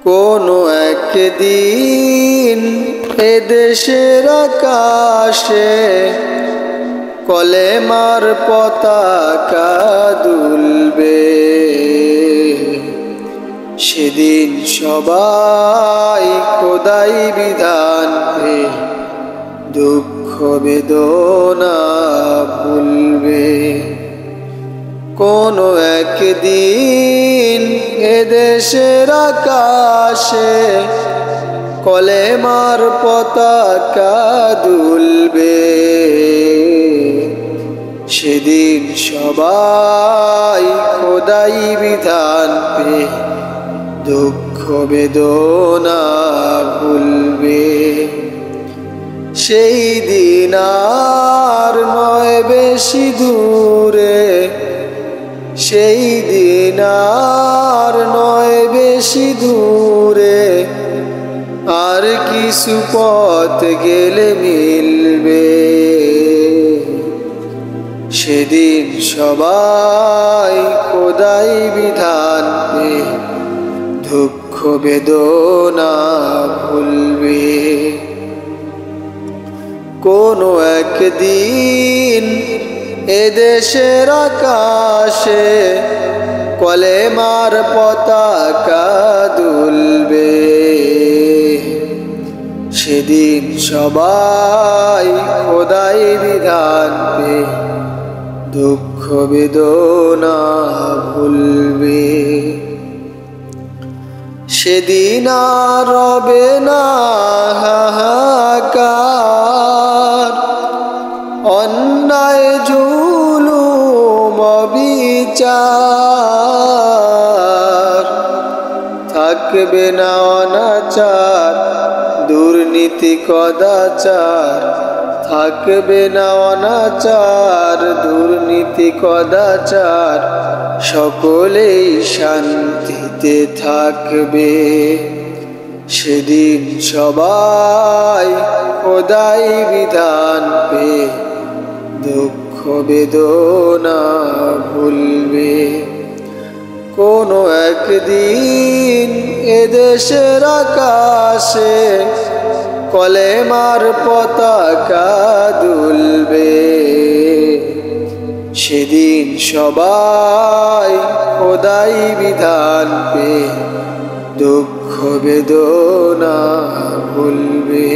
কোনো একদিন এদেশের আকাশে কলেমার পতাকা দুলবে। সেদিন সবাই খোদাই বিধান পে দুঃখ বেদনা ভুলবে। কোনো একদিন এদেশের আকাশে কলেমার পতাকা দুলবে। সেদিন সবাই খোদাই বিধান পে দুঃখ বেদনা ভুলবে। সেই দিন আর নয় বেশি দূরে, সেই দিন আর নয় বেশি দূরে, আর কিছু পথ গেলে মিলবে। সেদিন সবাই খোদাই বিধান পে দুঃখ বেদনা ভুলবে। কোনো একদিন এদেশের আকাশে কলেমার পতাকা দুলবে। সেদিন সবাই খোদাই বিধান পে দুঃখ বেদনা ভুলবে। সেদিন আর রবে না হাহাকার, অন্যায় জুলুম অবিচার, থাকবে না অনাচার দুর্নীতি কদাচার, থাকবে না অনাচার দুর্নীতি কদাচার, সকলেই শান্তিতে থাকবে। সেদিন সবাই খোদাই বিধান পে দুঃখ বেদনা ভুলবে। কোনো একদিন এদেশের আকাশে কলেমার পতাকা দুলবে। সেদিন সবাই খোদাই বিধান পে দুঃখ বেদনা ভুলবে।